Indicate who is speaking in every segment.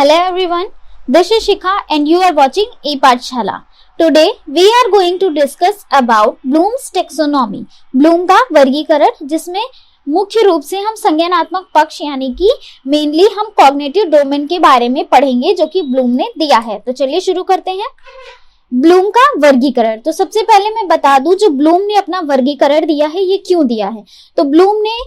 Speaker 1: Hello everyone, this is Shikha and you are watching ePathshala. Today we are going to discuss about Bloom's taxonomy. Bloom का वर्गीकरण, जिसमें मुख्य रूप से हम संज्ञानात्मक पक्ष यानी कि मेनली हम कॉग्निटिव डोमेन के बारे में पढ़ेंगे जो कि ब्लूम ने दिया है। तो चलिए शुरू करते हैं। ब्लूम का वर्गीकरण। तो सबसे पहले मैं बता दूं, जो ब्लूम ने अपना वर्गीकरण दिया है ये क्यों दिया है। तो ब्लूम ने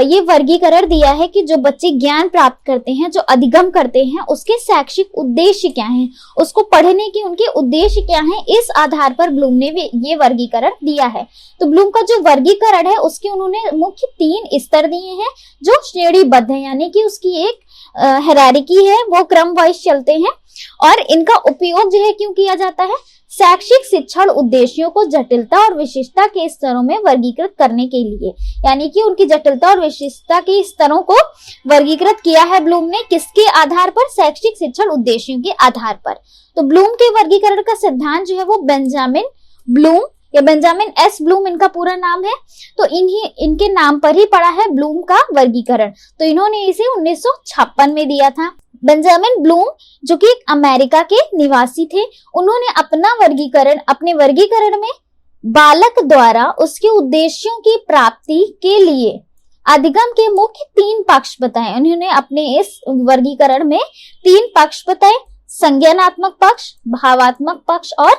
Speaker 1: ये वर्गीकरण दिया है कि जो बच्चे ज्ञान प्राप्त करते हैं, जो अधिगम करते हैं, उसके शैक्षिक उद्देश्य क्या हैं, उसको पढ़ने के उनके उद्देश्य क्या हैं, इस आधार पर ब्लूम ने ये वर्गीकरण दिया है। तो ब्लूम का जो वर्गीकरण है उसके उन्होंने मुख्य 3 स्तर दिए हैं जो श्रेणीबद्ध है, यानी कि उसकी एक हायरार्की है, वो क्रम वाइज चलते हैं। और इनका उपयोग जो है क्यों किया जाता है, शैक्षिक शिक्षण उद्देश्यों को जटिलता और विशिष्टता के स्तरों में वर्गीकृत करने के लिए, यानी कि उनकी जटिलता और विशिष्टता के स्तरों को वर्गीकृत किया है ब्लूम ने। किसके आधार पर, शैक्षिक शिक्षण उद्देश्यों के आधार पर। तो ब्लूम के वर्गीकरण का सिद्धांत जो है वो बेंजामिन ब्लूम या बेंजामिन एस ब्लूम इनका पूरा नाम है, तो इनके नाम पर ही पड़ा है ब्लूम का वर्गीकरण। तो इन्होंने इसे 1956 में दिया था। बेंजामिन ब्लूम जो कि एक अमेरिका के निवासी थे, उन्होंने अपने वर्गीकरण में बालक द्वारा उसके उद्देश्यों की प्राप्ति के लिए अधिगम के मुख्य 3 पक्ष बताए। उन्होंने अपने इस वर्गीकरण में 3 पक्ष बताए, संज्ञानात्मक पक्ष, भावात्मक पक्ष और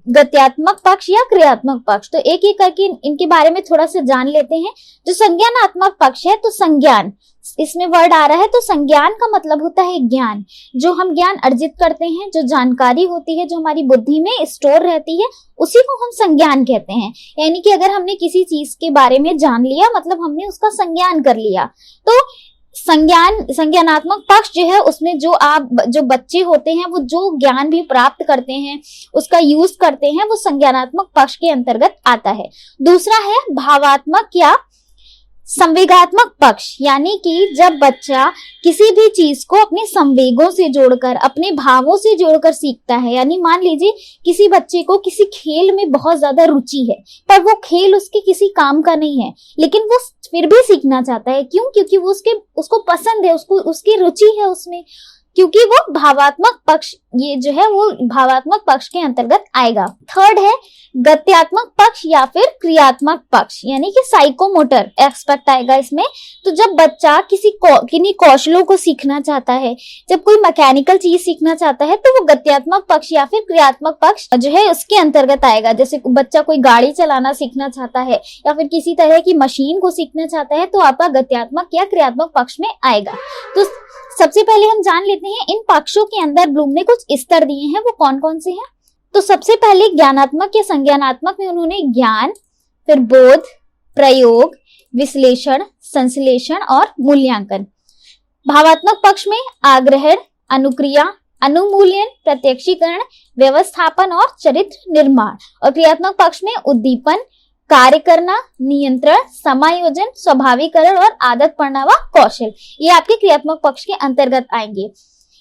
Speaker 1: गत्यात्मक पक्ष या क्रियात्मक पक्ष। तो एक एक करके इनके बारे में थोड़ा सा जान लेते हैं। जो संज्ञानात्मक पक्ष है, तो संज्ञान इसमें वर्ड आ रहा है, तो संज्ञान का मतलब होता है ज्ञान। जो हम ज्ञान अर्जित करते हैं, जो जानकारी होती है, जो हमारी बुद्धि में स्टोर रहती है, उसी को हम संज्ञान कहते हैं। यानी कि अगर हमने किसी चीज के बारे में जान लिया, मतलब हमने उसका संज्ञान कर लिया। तो संज्ञानात्मक पक्ष जो है उसमें जो बच्चे होते हैं वो जो ज्ञान भी प्राप्त करते हैं, उसका यूज करते हैं, वो संज्ञानात्मक पक्ष के अंतर्गत आता है। दूसरा है भावात्मक या संवेगात्मक पक्ष, यानी कि जब बच्चा किसी भी चीज को अपने संवेगों से जोड़कर, अपने भावों से जोड़कर सीखता है। यानी मान लीजिए किसी बच्चे को किसी खेल में बहुत ज्यादा रुचि है, पर वो खेल उसके किसी काम का नहीं है, लेकिन वो फिर भी सीखना चाहता है। क्यों? क्योंकि वो उसको पसंद है, उसकी रुचि है उसमें, क्योंकि वो भावात्मक पक्ष, ये जो है वो भावात्मक पक्ष के अंतर्गत आएगा। थर्ड है गत्यात्मक पक्ष या फिर क्रियात्मक पक्ष, यानी कि साइकोमोटर एस्पेक्ट आएगा इसमें। तो जब बच्चा किन्हीं कौशलों को सीखना चाहता है, जब कोई मैकेनिकल चीज सीखना चाहता है, तो वो गत्यात्मक पक्ष या फिर क्रियात्मक पक्ष जो है उसके अंतर्गत आएगा। जैसे बच्चा कोई गाड़ी चलाना सीखना चाहता है या फिर किसी तरह की मशीन को सीखना चाहता है, तो आपका गत्यात्मक या क्रियात्मक पक्ष में आएगा। तो सबसे पहले हम जान लेते हैं इन पक्षों के अंदर ब्लूम ने कुछ स्तर दिए हैं, वो कौन कौन से हैं। तो सबसे पहले ज्ञानात्मक या संज्ञानात्मक में उन्होंने ज्ञान, फिर बोध, प्रयोग, विश्लेषण, संश्लेषण और मूल्यांकन। भावात्मक पक्ष में आग्रहण, अनुक्रिया, अनुमूल्यन, प्रत्यक्षीकरण, व्यवस्थापन और चरित्र निर्माण। और क्रियात्मक पक्ष में उद्दीपन, कार्य करना, नियंत्रण, समायोजन, स्वाभाविकरण और आदत पड़ना व कौशल, ये आपके क्रियात्मक पक्ष के अंतर्गत आएंगे।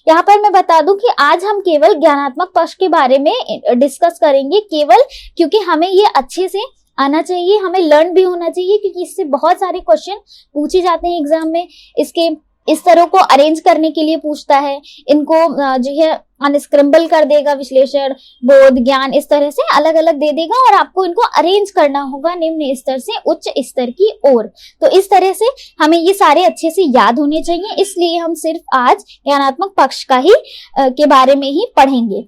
Speaker 1: यहाँ पर मैं बता दूं कि आज हम केवल ज्ञानात्मक पक्ष के बारे में डिस्कस करेंगे, केवल क्योंकि हमें ये अच्छे से आना चाहिए, हमें लर्न भी होना चाहिए, क्योंकि इससे बहुत सारे क्वेश्चन पूछे जाते हैं एग्जाम में। इसके इस तरह को अरेंज करने के लिए पूछता है, इनको जो है अनस्क्रम्बल कर देगा, विश्लेषण, बोध, ज्ञान, इस तरह से अलग अलग दे देगा और आपको इनको अरेंज करना होगा निम्न स्तर से उच्च स्तर की ओर। तो इस तरह से हमें ये सारे अच्छे से याद होने चाहिए, इसलिए हम सिर्फ आज ज्ञानात्मक पक्ष का ही के बारे में ही पढ़ेंगे।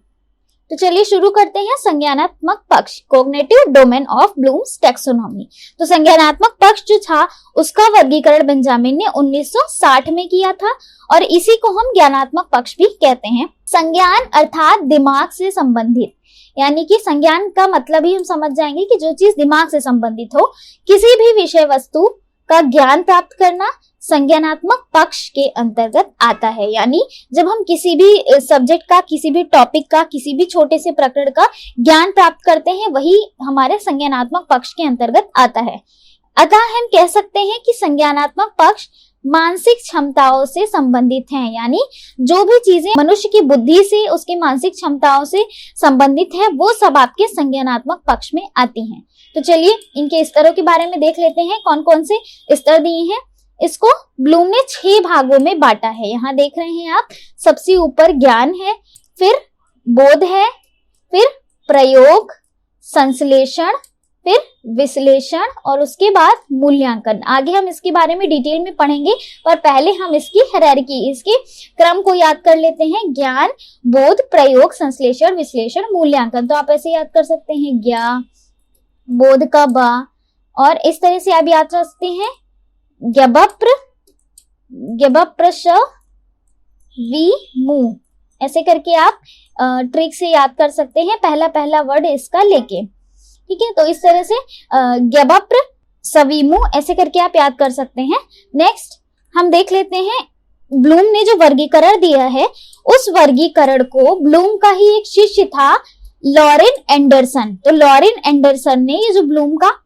Speaker 1: तो चलिए शुरू करते हैं। संज्ञानात्मक पक्ष, cognitive domain of Bloom's taxonomy. तो संज्ञानात्मक पक्ष जो था उसका वर्गीकरण बेंजामिन ने 1960 में किया था और इसी को हम ज्ञानात्मक पक्ष भी कहते हैं। संज्ञान अर्थात दिमाग से संबंधित, यानी कि संज्ञान का मतलब ही हम समझ जाएंगे कि जो चीज दिमाग से संबंधित हो, किसी भी विषय वस्तु का ज्ञान प्राप्त करना संज्ञानात्मक पक्ष के अंतर्गत आता है। यानी जब हम किसी भी सब्जेक्ट का, किसी भी टॉपिक का, किसी भी छोटे से प्रकरण का ज्ञान प्राप्त करते हैं, वही हमारे संज्ञानात्मक पक्ष के अंतर्गत आता है। अतः हम कह सकते हैं कि संज्ञानात्मक पक्ष मानसिक क्षमताओं से संबंधित हैं, यानी जो भी चीजें मनुष्य की बुद्धि से, उसकी मानसिक क्षमताओं से संबंधित है, वो सब आपके संज्ञानात्मक पक्ष में आती हैं। तो चलिए इनके स्तरों के बारे में देख लेते हैं, कौन कौन से स्तर दिए हैं। इसको ब्लूम ने 6 भागों में बांटा है। यहाँ देख रहे हैं आप, सबसे ऊपर ज्ञान है, फिर बोध है, फिर प्रयोग, संश्लेषण, फिर विश्लेषण और उसके बाद मूल्यांकन। आगे हम इसके बारे में डिटेल में पढ़ेंगे, पर पहले हम इसकी हायरार्की, इसके क्रम को याद कर लेते हैं। ज्ञान, बोध, प्रयोग, संश्लेषण, विश्लेषण, मूल्यांकन। तो आप ऐसे याद कर सकते हैं, ज्ञा, बोध का बा, और इस तरह से आप याद कर सकते हैं ज्ञबप्र, ज्ञबप्रश वि मु, ऐसे करके आप ट्रिक से याद कर सकते हैं, पहला पहला वर्ड इसका लेके। ठीक है, तो इस तरह से ज्ञबप्र सविमु ऐसे करके आप याद कर सकते हैं। नेक्स्ट हम देख लेते हैं, ब्लूम ने जो वर्गीकरण दिया है, उस वर्गीकरण को ब्लूम का ही एक शिष्य था लॉरेन एंडरसन। तो लॉरेन एंडरसन ने ये जो ब्लूम का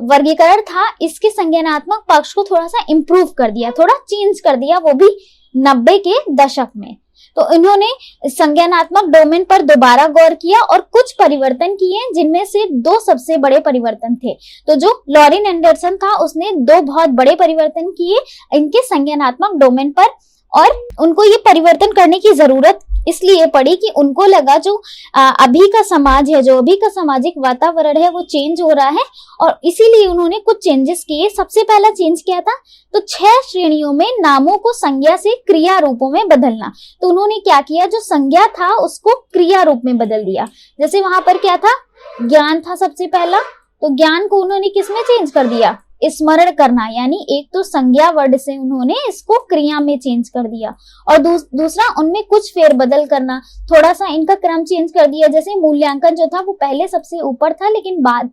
Speaker 1: वर्गीकरण था, इसके संज्ञानात्मक पक्ष को थोड़ा सा इंप्रूव कर दिया, थोड़ा चेंज कर दिया, वो भी 90 के दशक में। तो इन्होंने संज्ञानात्मक डोमेन पर दोबारा गौर किया और कुछ परिवर्तन किए, जिनमें से 2 सबसे बड़े परिवर्तन थे। तो जो लॉरेन एंडरसन था, उसने 2 बहुत बड़े परिवर्तन किए इनके संज्ञानात्मक डोमेन पर, और उनको ये परिवर्तन करने की जरूरत इसलिए पड़ी कि उनको लगा जो अभी का समाज है, जो अभी का सामाजिक वातावरण है, वो चेंज हो रहा है, और इसीलिए उन्होंने कुछ चेंजेस किए। सबसे पहला चेंज किया था, तो 6 श्रेणियों में नामों को संज्ञा से क्रिया रूपों में बदलना। तो उन्होंने क्या किया, जो संज्ञा था उसको क्रिया रूप में बदल दिया। जैसे वहां पर क्या था, ज्ञान था सबसे पहला, तो ज्ञान को उन्होंने किसमें चेंज कर दिया, स्मरण करना, यानी एक तो संज्ञा वर्ड से उन्होंने इसको क्रिया में चेंज कर दिया, और दूसरा उनमें कुछ फेरबदल करना, थोड़ा सा इनका क्रम चेंज कर दिया। जैसे मूल्यांकन जो था वो पहले सबसे ऊपर था, लेकिन बाद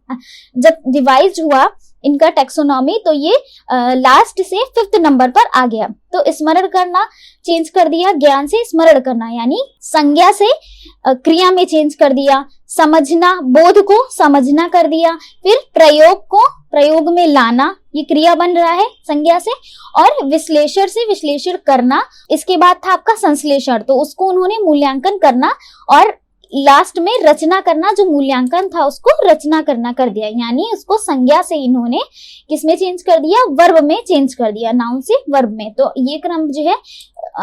Speaker 1: जब रिवाइज हुआ इनका टेक्सोनॉमी, तो ये लास्ट से 5th नंबर पर आ गया। तो स्मरण करना चेंज कर दिया, ज्ञान से स्मरण करना, यानी संज्ञा से क्रिया में चेंज कर दिया। समझना, बोध को समझना कर दिया। फिर प्रयोग को प्रयोग में लाना, ये क्रिया बन रहा है संज्ञा से, और विश्लेषण से विश्लेषण करना। इसके बाद था आपका संश्लेषण, तो उसको उन्होंने मूल्यांकन करना, और लास्ट में रचना करना, जो मूल्यांकन था उसको रचना करना कर दिया, यानी उसको संज्ञा से इन्होंने किसमें चेंज कर दिया, वर्ब में चेंज कर दिया, नाउन से वर्ब में। तो ये क्रम जो है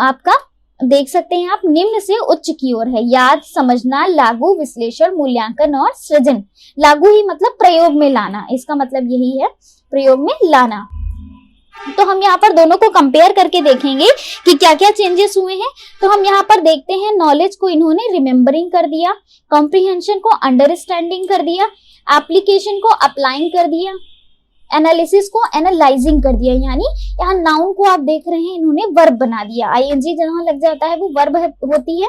Speaker 1: आपका देख सकते हैं आप, निम्न से उच्च की ओर है। याद, समझना, लागू, विश्लेषण, मूल्यांकन और सृजन। लागू ही मतलब प्रयोग में लाना, इसका मतलब यही है, प्रयोग में लाना। तो हम यहाँ पर दोनों को कंपेयर करके देखेंगे कि क्या क्या चेंजेस हुए हैं। तो हम यहाँ पर देखते हैं, नॉलेज को इन्होंने रिमेम्बरिंग कर दिया, कॉम्प्रिहेंशन को अंडरस्टैंडिंग कर दिया, एप्लीकेशन को अप्लाइंग कर दिया, एनालिसिस को एनालाइजिंग कर दिया, यानी यहाँ नाउन को आप देख रहे हैं इन्होंने वर्ब बना दिया, आईएनजी जहां लग जाता है वो वर्ब होती है।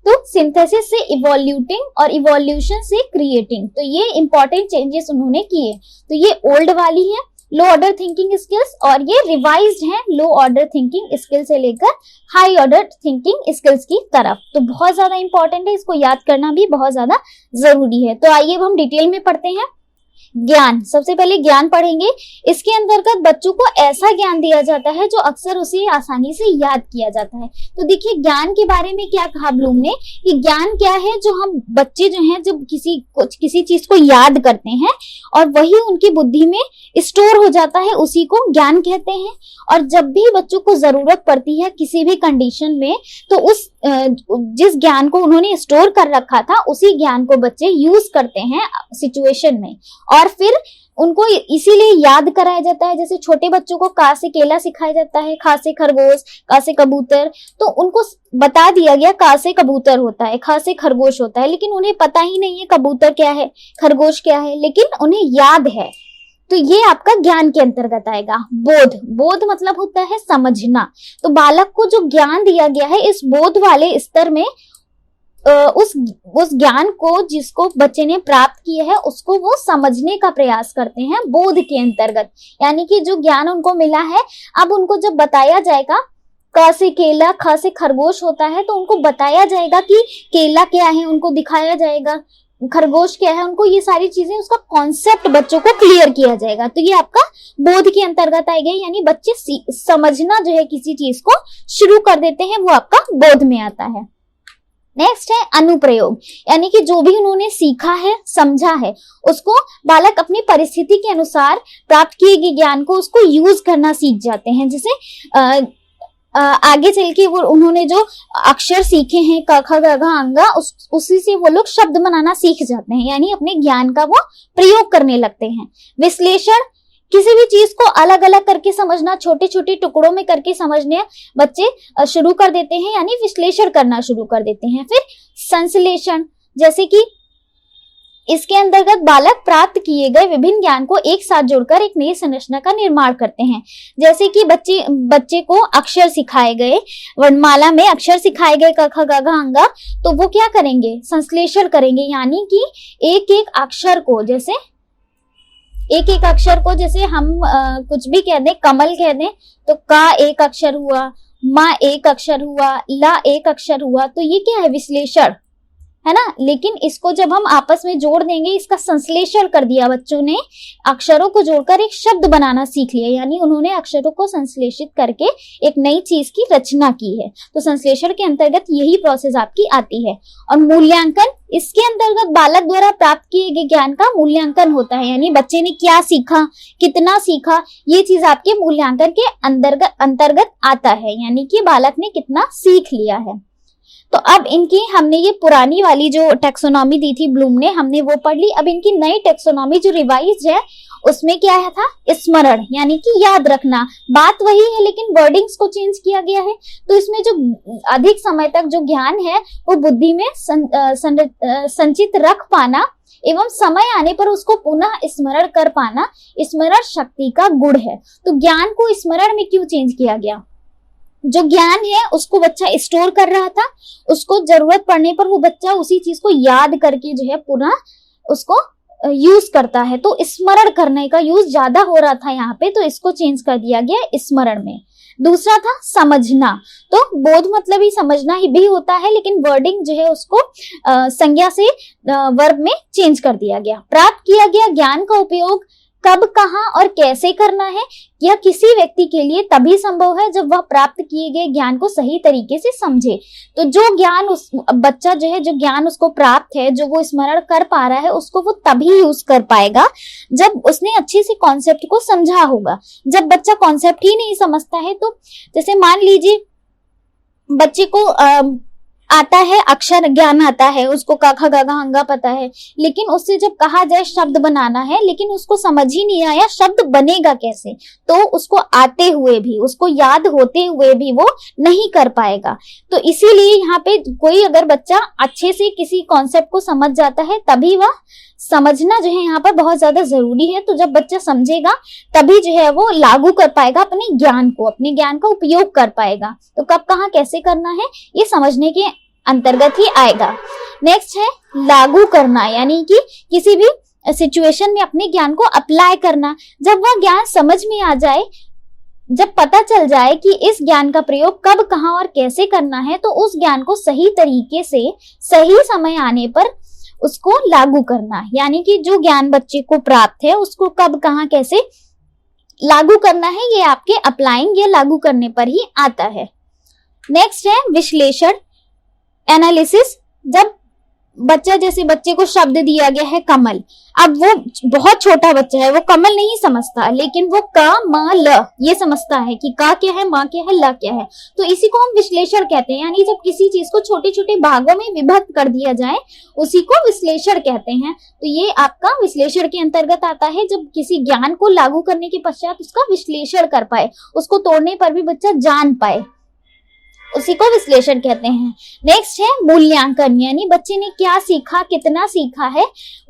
Speaker 1: तो सिंथेसिस से इवोल्यूटिंग और इवोल्यूशन से क्रिएटिंग, तो ये इंपॉर्टेंट चेंजेस उन्होंने किए। तो ये ओल्ड वाली है लो ऑर्डर थिंकिंग स्किल्स, और ये रिवाइज्ड है लो ऑर्डर थिंकिंग स्किल से लेकर हाई ऑर्डर थिंकिंग स्किल्स की तरफ। तो बहुत ज्यादा इंपॉर्टेंट है, इसको याद करना भी बहुत ज्यादा जरूरी है। तो आइए अब हम डिटेल में पढ़ते हैं। ज्ञान, सबसे पहले ज्ञान पढ़ेंगे। इसके अंतर्गत बच्चों को ऐसा ज्ञान दिया जाता है जो अक्सर उसे आसानी से याद किया जाता है। तो देखिए ज्ञान के बारे में क्या कहा ब्लूम ने, कि ज्ञान क्या है, जो हम बच्चे जो हैं जब किसी चीज को याद करते हैं और वही उनकी बुद्धि में स्टोर हो जाता है, उसी को ज्ञान कहते हैं। और जब भी बच्चों को जरूरत पड़ती है किसी भी कंडीशन में, तो उस जिस ज्ञान को उन्होंने स्टोर कर रखा था उसी ज्ञान को बच्चे यूज करते हैं सिचुएशन में, और फिर उनको इसीलिए याद कराया जाता है। जैसे छोटे बच्चों को का से केला सिखाया जाता है, खा से खरगोश, का से कबूतर, तो उनको बता दिया गया का से कबूतर होता है, खा से खरगोश होता है, लेकिन उन्हें पता ही नहीं है कबूतर क्या है, खरगोश क्या है, लेकिन उन्हें याद है। तो ये आपका ज्ञान के अंतर्गत आएगा। बोध, बोध मतलब होता है समझना। तो बालक को जो ज्ञान दिया गया है, इस बोध वाले स्तर में उस ज्ञान को जिसको बच्चे ने प्राप्त किया है उसको वो समझने का प्रयास करते हैं बोध के अंतर्गत। यानी कि जो ज्ञान उनको मिला है, अब उनको जब बताया जाएगा क से केला, ख से खरगोश होता है, तो उनको बताया जाएगा कि केला क्या है, उनको दिखाया जाएगा खरगोश क्या है, उनको ये सारी चीजें, उसका कॉन्सेप्ट बच्चों को क्लियर किया जाएगा। तो ये आपका बोध के अंतर्गत आएगा, यानी बच्चे समझना जो है किसी चीज को शुरू कर देते हैं, वो आपका बोध में आता है। नेक्स्ट है अनुप्रयोग, यानी कि जो भी उन्होंने सीखा है, समझा है, उसको बालक अपनी परिस्थिति के अनुसार प्राप्त किए गए ज्ञान को उसको यूज करना सीख जाते हैं। जैसे आगे चल के वो उन्होंने जो अक्षर सीखे हैं क ख ग घ अंगा, उसी से वो लोग शब्द बनाना सीख जाते हैं, यानी अपने ज्ञान का वो प्रयोग करने लगते हैं। विश्लेषण, किसी भी चीज को अलग अलग करके समझना, छोटे छोटे टुकड़ों में करके समझने बच्चे शुरू कर देते हैं, यानी विश्लेषण करना शुरू कर देते हैं। फिर संश्लेषण, जैसे कि इसके अंतर्गत बालक प्राप्त किए गए विभिन्न ज्ञान को एक साथ जोड़कर एक नई संरचना का निर्माण करते हैं। जैसे कि बच्चे को अक्षर सिखाए गए, वर्णमाला में अक्षर सिखाए गए क ख ग घ अंगा, तो वो क्या करेंगे, संश्लेषण करेंगे, यानी कि एक एक अक्षर को, जैसे हम कुछ भी कह दें, कमल कह दें तो का एक अक्षर हुआ, मा एक अक्षर हुआ, ला एक अक्षर हुआ, तो ये क्या है, विश्लेषण है ना। लेकिन इसको जब हम आपस में जोड़ देंगे, इसका संश्लेषण कर दिया, बच्चों ने अक्षरों को जोड़कर एक शब्द बनाना सीख लिया, यानी उन्होंने अक्षरों को संश्लेषित करके एक नई चीज की रचना की है। तो संश्लेषण के अंतर्गत यही प्रोसेस आपकी आती है। और मूल्यांकन, इसके अंतर्गत बालक द्वारा प्राप्त किए गए ज्ञान का मूल्यांकन होता है, यानी बच्चे ने क्या सीखा, कितना सीखा, ये चीज आपके मूल्यांकन के अंतर्गत आता है, यानी कि बालक ने कितना सीख लिया है। तो अब इनकी हमने ये पुरानी वाली जो टेक्सोनॉमी दी थी ब्लूम ने, हमने वो पढ़ ली। अब इनकी नई टेक्सोनॉमी जो रिवाइज है, उसमें क्या है था, स्मरण, यानी कि याद रखना। बात वही है लेकिन वर्डिंग्स को चेंज किया गया है। तो इसमें जो अधिक समय तक जो ज्ञान है वो बुद्धि में संचित रख पाना एवं समय आने पर उसको पुनः स्मरण कर पाना स्मरण शक्ति का गुण है। तो ज्ञान को स्मरण में क्यों चेंज किया गया, जो ज्ञान है उसको बच्चा स्टोर कर रहा था, उसको जरूरत पड़ने पर वो बच्चा उसी चीज को याद करके जो है पुनः उसको यूज करता है। तो स्मरण करने का यूज ज्यादा हो रहा था यहाँ पे, तो इसको चेंज कर दिया गया स्मरण में। दूसरा था समझना, तो बोध मतलब ही समझना ही भी होता है, लेकिन वर्डिंग जो है उसको संज्ञा से वर्ब में चेंज कर दिया गया। प्राप्त किया गया ज्ञान का उपयोग कब, कहाँ और कैसे करना है, यह किसी व्यक्ति के लिए तभी संभव है जब वह प्राप्त किए गए ज्ञान को सही तरीके से समझे। तो जो ज्ञान उस बच्चा जो है, जो ज्ञान उसको प्राप्त है, जो वो स्मरण कर पा रहा है, उसको वो तभी यूज कर पाएगा जब उसने अच्छे से कॉन्सेप्ट को समझा होगा। जब बच्चा कॉन्सेप्ट ही नहीं समझता है, तो जैसे मान लीजिए बच्चे को आता है, अक्षर ज्ञान आता है, उसको क ख ग घ अंगा पता है, लेकिन उससे जब कहा जाए शब्द बनाना है, लेकिन उसको समझ ही नहीं आया शब्द बनेगा कैसे, तो उसको आते हुए भी, उसको याद होते हुए भी वो नहीं कर पाएगा। तो इसीलिए यहाँ पे कोई अगर बच्चा अच्छे से किसी कॉन्सेप्ट को समझ जाता है, तभी वह समझना जो है यहाँ पर बहुत ज्यादा जरूरी है। तो जब बच्चा समझेगा तभी जो है वो लागू कर पाएगा अपने ज्ञान को, अपने ज्ञान का उपयोग कर पाएगा। तो कब, कहाँ, कैसे करना है, ये समझने के अंतर्गत ही आएगा। नेक्स्ट है लागू करना, यानी कि किसी भी सिचुएशन में अपने ज्ञान को अप्लाई करना। जब वह ज्ञान समझ में आ जाए, जब पता चल जाए कि इस ज्ञान का प्रयोग कब, कहाँ और कैसे करना है, तो उस ज्ञान को सही तरीके से सही समय आने पर उसको लागू करना, यानी कि जो ज्ञान बच्चे को प्राप्त है उसको कब, कहाँ, कैसे लागू करना है, ये आपके अप्लाइंग या लागू करने पर ही आता है। नेक्स्ट है विश्लेषण, एनालिसिस। जब बच्चा, जैसे बच्चे को शब्द दिया गया है कमल, अब वो बहुत छोटा बच्चा है, वो कमल नहीं समझता, लेकिन वो क म ल ये समझता है कि का क्या है, माँ क्या है, ल क्या है। तो इसी को हम विश्लेषण कहते हैं, यानी जब किसी चीज को छोटे छोटे भागों में विभक्त कर दिया जाए उसी को विश्लेषण कहते हैं। तो ये आपका विश्लेषण के अंतर्गत आता है, जब किसी ज्ञान को लागू करने के पश्चात उसका विश्लेषण कर पाए, उसको तोड़ने पर भी बच्चा जान पाए, उसी को विश्लेषण कहते हैं। नेक्स्ट है मूल्यांकन, यानी बच्चे ने क्या सीखा, कितना सीखा है,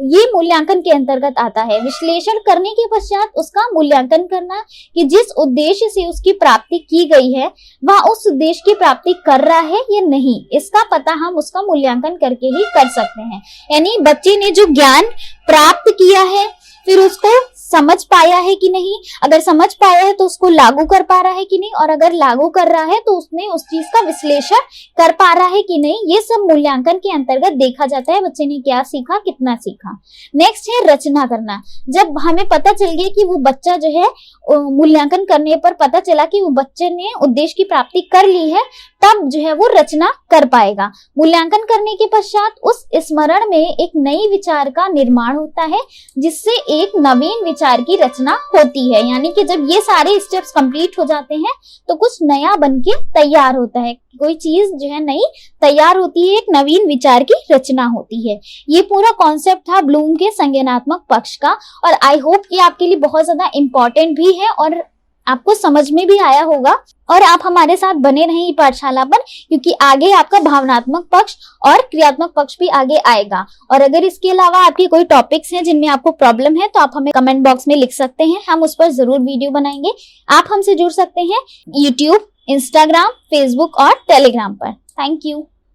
Speaker 1: ये मूल्यांकन के अंतर्गत आता है। विश्लेषण करने के पश्चात उसका मूल्यांकन करना कि जिस उद्देश्य से उसकी प्राप्ति की गई है वह उस उद्देश्य की प्राप्ति कर रहा है या नहीं, इसका पता हम उसका मूल्यांकन करके ही कर सकते हैं। यानी बच्चे ने जो ज्ञान प्राप्त किया है, फिर उसको समझ पाया है कि नहीं, अगर समझ पाया है तो उसको लागू कर पा रहा है कि नहीं, और अगर लागू कर रहा है तो उसने उस चीज का विश्लेषण कर पा रहा है कि नहीं, ये सब मूल्यांकन के अंतर्गत देखा जाता है बच्चे ने क्या सीखा, कितना सीखा। नेक्स्ट है रचना करना। जब हमें पता चल गया कि वो बच्चा जो है मूल्यांकन करने पर पता चला कि वो बच्चे ने उद्देश्य की प्राप्ति कर ली है, तब जो है वो रचना कर पाएगा। मूल्यांकन करने के पश्चात उस स्मरण में एक नई विचार का निर्माण होता है, जिससे एक नवीन विचार की रचना होती है। यानी कि जब ये सारे स्टेप्स कंप्लीट हो जाते हैं तो कुछ नया बनके तैयार होता है, कोई चीज जो है नई तैयार होती है, एक नवीन विचार की रचना होती है। ये पूरा कॉन्सेप्ट था ब्लूम के संज्ञानात्मक पक्ष का, और आई होप ये आपके लिए बहुत ज्यादा इंपॉर्टेंट भी है और आपको समझ में भी आया होगा। और आप हमारे साथ बने रहें ई पाठशाला पर, क्योंकि आगे आपका भावनात्मक पक्ष और क्रियात्मक पक्ष भी आगे आएगा। और अगर इसके अलावा आपके कोई टॉपिक्स हैं जिनमें आपको प्रॉब्लम है तो आप हमें कमेंट बॉक्स में लिख सकते हैं, हम उस पर जरूर वीडियो बनाएंगे। आप हमसे जुड़ सकते हैं यूट्यूब, इंस्टाग्राम, फेसबुक और टेलीग्राम पर। Thank you.